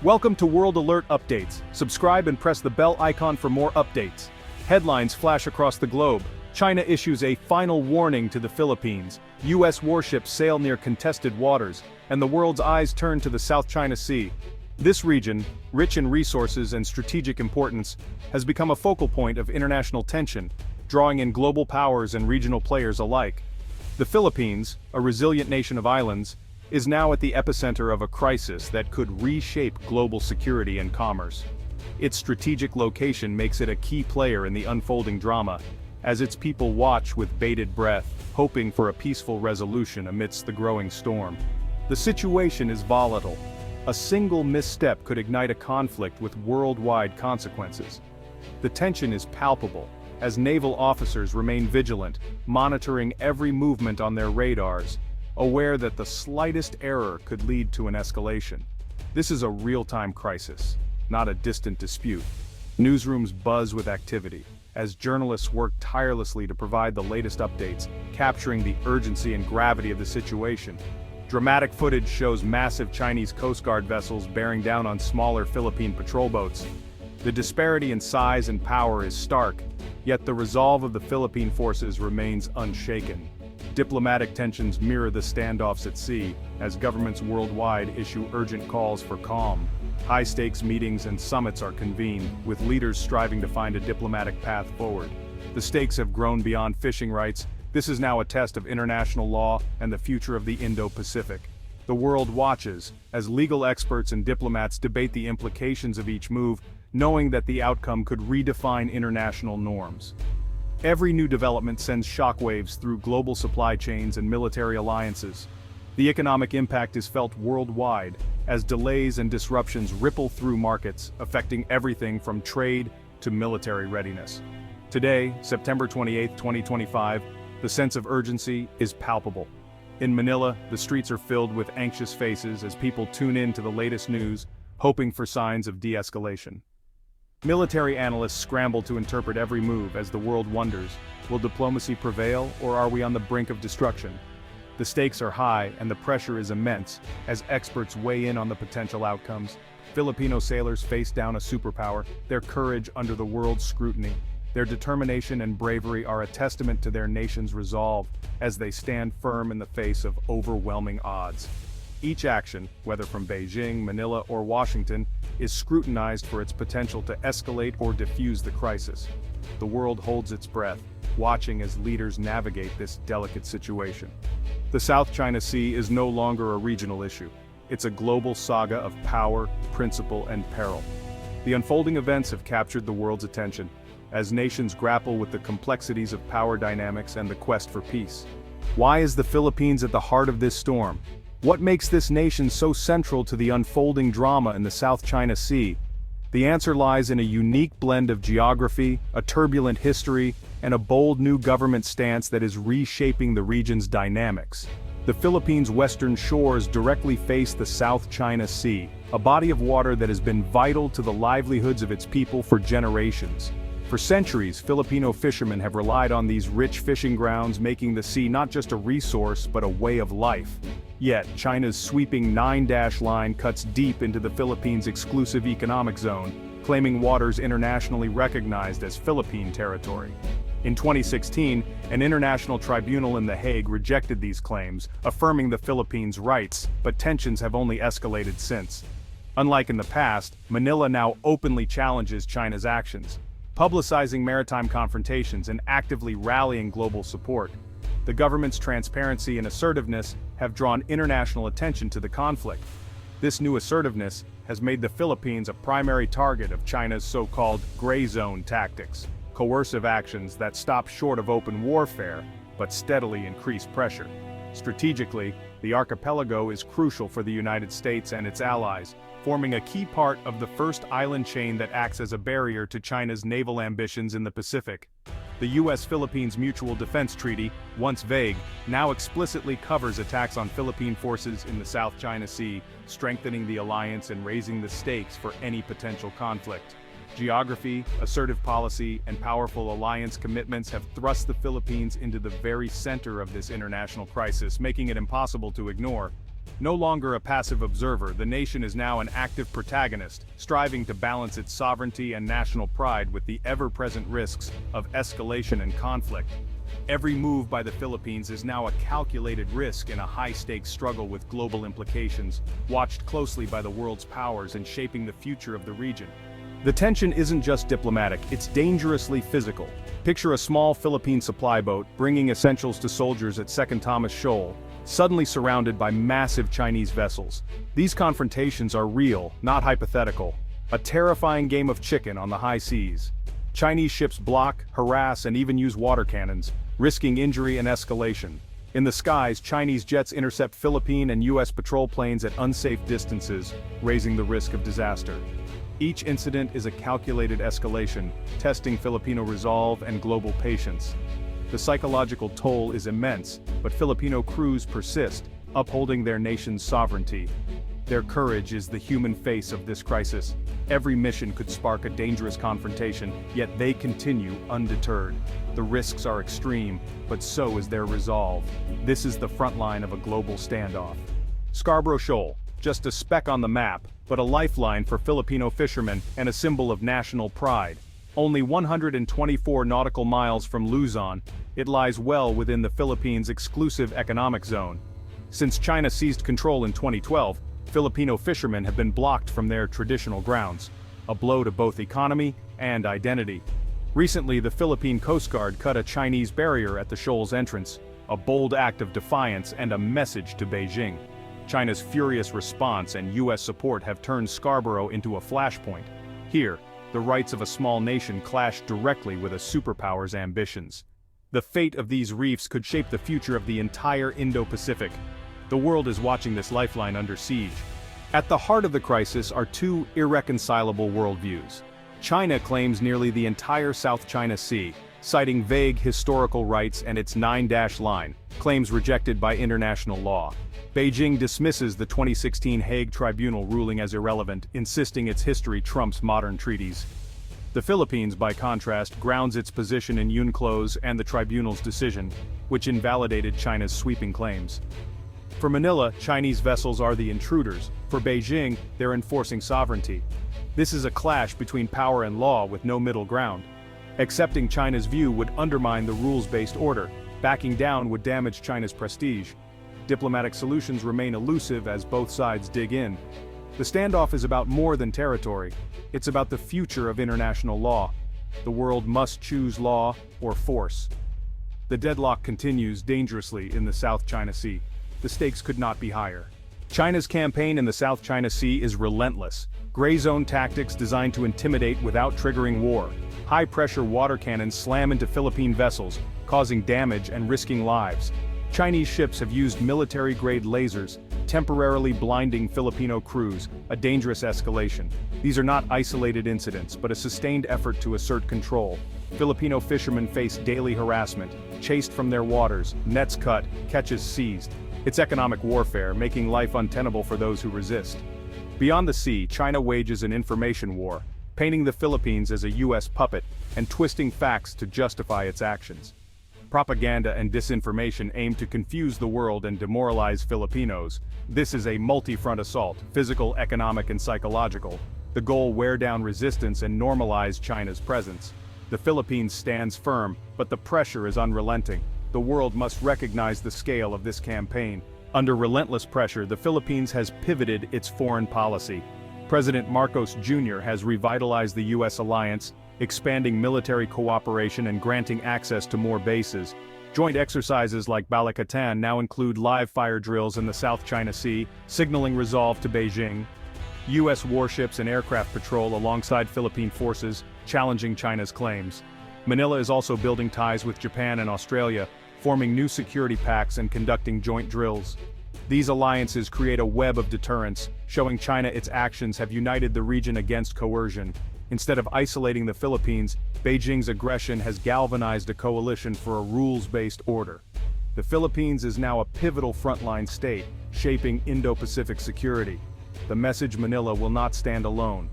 Welcome to World Alert Updates. Subscribe and press the bell icon for more updates. Headlines flash across the globe. China issues a final warning to the Philippines. U.S. warships sail near contested waters, and the world's eyes turn to the South China Sea. This region, rich in resources and strategic importance, has become a focal point of international tension, drawing in global powers and regional players alike. The Philippines, a resilient nation of islands, is now at the epicenter of a crisis that could reshape global security and commerce. Its strategic location makes it a key player in the unfolding drama, as its people watch with bated breath, hoping for a peaceful resolution amidst the growing storm. The situation is volatile. A single misstep could ignite a conflict with worldwide consequences. The tension is palpable, as naval officers remain vigilant, monitoring every movement on their radars, aware that the slightest error could lead to an escalation. This is a real-time crisis, not a distant dispute. Newsrooms buzz with activity, as journalists work tirelessly to provide the latest updates, capturing the urgency and gravity of the situation. Dramatic footage shows massive Chinese Coast Guard vessels bearing down on smaller Philippine patrol boats. The disparity in size and power is stark, yet the resolve of the Philippine forces remains unshaken. Diplomatic tensions mirror the standoffs at sea, as governments worldwide issue urgent calls for calm. High-stakes meetings and summits are convened, with leaders striving to find a diplomatic path forward. The stakes have grown beyond fishing rights. This is now a test of international law and the future of the Indo-Pacific. The world watches, as legal experts and diplomats debate the implications of each move, knowing that the outcome could redefine international norms. Every new development sends shockwaves through global supply chains and military alliances. The economic impact is felt worldwide, as delays and disruptions ripple through markets, affecting everything from trade to military readiness. Today, September 28, 2025, the sense of urgency is palpable. In Manila, the streets are filled with anxious faces as people tune in to the latest news, hoping for signs of de-escalation. Military analysts scramble to interpret every move as the world wonders, will diplomacy prevail or are we on the brink of destruction? The stakes are high and the pressure is immense as experts weigh in on the potential outcomes. Filipino sailors face down a superpower, their courage under the world's scrutiny. Their determination and bravery are a testament to their nation's resolve as they stand firm in the face of overwhelming odds. Each action, whether from Beijing, Manila, or Washington, is scrutinized for its potential to escalate or diffuse the crisis. The world holds its breath, watching as leaders navigate this delicate situation. The South China Sea is no longer a regional issue. It's a global saga of power, principle, and peril. The unfolding events have captured the world's attention, as nations grapple with the complexities of power dynamics and the quest for peace. Why is the Philippines at the heart of this storm? What makes this nation so central to the unfolding drama in the South China Sea? The answer lies in a unique blend of geography, a turbulent history, and a bold new government stance that is reshaping the region's dynamics. The Philippines' western shores directly face the South China Sea, a body of water that has been vital to the livelihoods of its people for generations. For centuries, Filipino fishermen have relied on these rich fishing grounds, making the sea not just a resource but a way of life. Yet, China's sweeping 9-dash line cuts deep into the Philippines' exclusive economic zone, claiming waters internationally recognized as Philippine territory. In 2016, an international tribunal in The Hague rejected these claims, affirming the Philippines' rights, but tensions have only escalated since. Unlike in the past, Manila now openly challenges China's actions, publicizing maritime confrontations and actively rallying global support. The government's transparency and assertiveness have drawn international attention to the conflict. This new assertiveness has made the Philippines a primary target of China's so-called gray zone tactics, coercive actions that stop short of open warfare but steadily increase pressure. Strategically, the archipelago is crucial for the United States and its allies, forming a key part of the first island chain that acts as a barrier to China's naval ambitions in the Pacific. The U.S.-Philippines Mutual Defense Treaty, once vague, now explicitly covers attacks on Philippine forces in the South China Sea, strengthening the alliance and raising the stakes for any potential conflict. Geography, assertive policy, and powerful alliance commitments have thrust the Philippines into the very center of this international crisis, making it impossible to ignore. No longer a passive observer, the nation is now an active protagonist, striving to balance its sovereignty and national pride with the ever-present risks of escalation and conflict. Every move by the Philippines is now a calculated risk in a high-stakes struggle with global implications, watched closely by the world's powers and shaping the future of the region. The tension isn't just diplomatic, it's dangerously physical. Picture a small Philippine supply boat bringing essentials to soldiers at Second Thomas Shoal, suddenly surrounded by massive Chinese vessels. These confrontations are real, not hypothetical. A terrifying game of chicken on the high seas. Chinese ships block, harass, and even use water cannons, risking injury and escalation. In the skies, Chinese jets intercept Philippine and U.S. patrol planes at unsafe distances, raising the risk of disaster. Each incident is a calculated escalation, testing Filipino resolve and global patience. The psychological toll is immense, but Filipino crews persist, upholding their nation's sovereignty. Their courage is the human face of this crisis. Every mission could spark a dangerous confrontation, yet they continue undeterred. The risks are extreme, but so is their resolve. This is the front line of a global standoff. Scarborough Shoal, just a speck on the map, but a lifeline for Filipino fishermen and a symbol of national pride. Only 124 nautical miles from Luzon, it lies well within the Philippines' exclusive economic zone. Since China seized control in 2012, Filipino fishermen have been blocked from their traditional grounds, a blow to both economy and identity. Recently, the Philippine Coast Guard cut a Chinese barrier at the shoal's entrance, a bold act of defiance and a message to Beijing. China's furious response and U.S. support have turned Scarborough into a flashpoint. Here, the rights of a small nation clash directly with a superpower's ambitions. The fate of these reefs could shape the future of the entire Indo-Pacific. The world is watching this lifeline under siege. At the heart of the crisis are two irreconcilable worldviews. China claims nearly the entire South China Sea, citing vague historical rights and its 9-dash line, claims rejected by international law. Beijing dismisses the 2016 Hague Tribunal ruling as irrelevant, insisting its history trumps modern treaties. The Philippines, by contrast, grounds its position in UNCLOS and the tribunal's decision, which invalidated China's sweeping claims. For Manila, Chinese vessels are the intruders. For Beijing, they're enforcing sovereignty. This is a clash between power and law with no middle ground. Accepting China's view would undermine the rules-based order. Backing down would damage China's prestige. Diplomatic solutions remain elusive as both sides dig in. The standoff is about more than territory. It's about the future of international law. The world must choose law or force. The deadlock continues dangerously in the South China Sea. The stakes could not be higher. China's campaign in the South China Sea is relentless. Gray zone tactics designed to intimidate without triggering war. High-pressure water cannons slam into Philippine vessels, causing damage and risking lives. Chinese ships have used military-grade lasers, temporarily blinding Filipino crews, a dangerous escalation. These are not isolated incidents, but a sustained effort to assert control. Filipino fishermen face daily harassment, chased from their waters, nets cut, catches seized. It's economic warfare, making life untenable for those who resist. Beyond the sea, China wages an information war, painting the Philippines as a U.S. puppet and twisting facts to justify its actions. Propaganda and disinformation aim to confuse the world and demoralize Filipinos. This is a multi-front assault, physical, economic, and psychological. The goal: wear down resistance and normalize China's presence. The Philippines stands firm, but the pressure is unrelenting. The world must recognize the scale of this campaign. Under relentless pressure, the Philippines has pivoted its foreign policy. President Marcos Jr. has revitalized the U.S. alliance, expanding military cooperation and granting access to more bases. Joint exercises like Balikatan now include live fire drills in the South China Sea, signaling resolve to Beijing. U.S. warships and aircraft patrol alongside Philippine forces, challenging China's claims. Manila is also building ties with Japan and Australia, forming new security pacts and conducting joint drills. These alliances create a web of deterrence, showing China its actions have united the region against coercion. Instead of isolating the Philippines, Beijing's aggression has galvanized a coalition for a rules-based order. The Philippines is now a pivotal frontline state, shaping Indo-Pacific security. The message: Manila will not stand alone.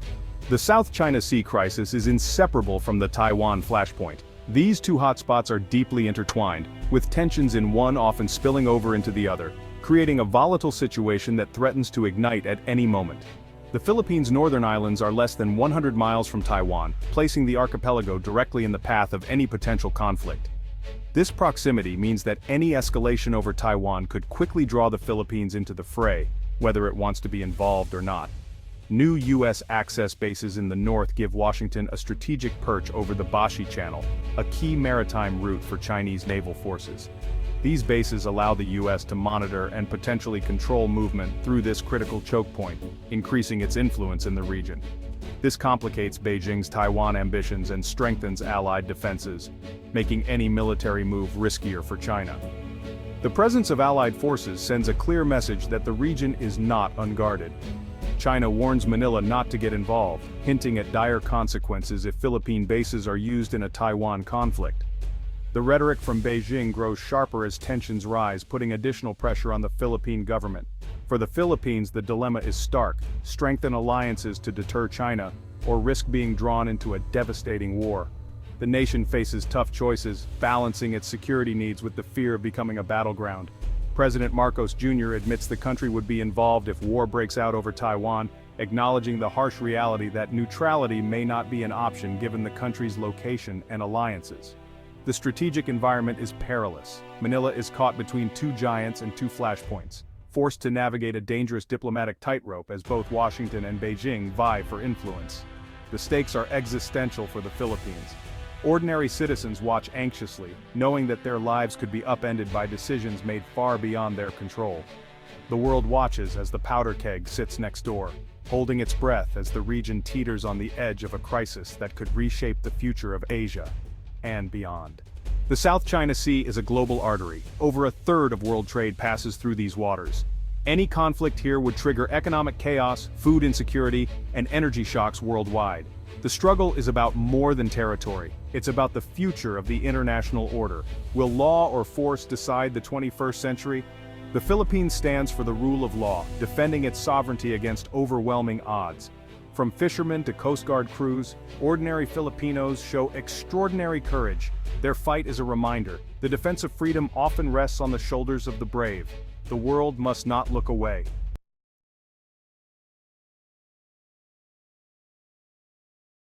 The South China Sea crisis is inseparable from the Taiwan flashpoint. These two hotspots are deeply intertwined, with tensions in one often spilling over into the other. creating a volatile situation that threatens to ignite at any moment. The Philippines' northern islands are less than 100 miles from Taiwan, placing the archipelago directly in the path of any potential conflict. This proximity means that any escalation over Taiwan could quickly draw the Philippines into the fray, whether it wants to be involved or not. New U.S. access bases in the north give Washington a strategic perch over the Bashi Channel, a key maritime route for Chinese naval forces. These bases allow the U.S. to monitor and potentially control movement through this critical choke point, increasing its influence in the region. This complicates Beijing's Taiwan ambitions and strengthens Allied defenses, making any military move riskier for China. The presence of Allied forces sends a clear message that the region is not unguarded. China warns Manila not to get involved, hinting at dire consequences if Philippine bases are used in a Taiwan conflict. The rhetoric from Beijing grows sharper as tensions rise, putting additional pressure on the Philippine government. For the Philippines, the dilemma is stark: strengthen alliances to deter China, or risk being drawn into a devastating war. The nation faces tough choices, balancing its security needs with the fear of becoming a battleground. President Marcos Jr. admits the country would be involved if war breaks out over Taiwan, acknowledging the harsh reality that neutrality may not be an option given the country's location and alliances. The strategic environment is perilous. Manila is caught between two giants and two flashpoints, forced to navigate a dangerous diplomatic tightrope as both Washington and Beijing vie for influence. The stakes are existential for the Philippines. Ordinary citizens watch anxiously, knowing that their lives could be upended by decisions made far beyond their control. The world watches as the powder keg sits next door, holding its breath as the region teeters on the edge of a crisis that could reshape the future of Asia and beyond. The South China Sea is a global artery. Over a third of world trade passes through these waters. Any conflict here would trigger economic chaos, food insecurity, and energy shocks worldwide. The struggle is about more than territory. It's about the future of the international order. Will law or force decide the 21st century? The Philippines stands for the rule of law, defending its sovereignty against overwhelming odds. From fishermen to Coast Guard crews, ordinary Filipinos show extraordinary courage. Their fight is a reminder: the defense of freedom often rests on the shoulders of the brave. The world must not look away.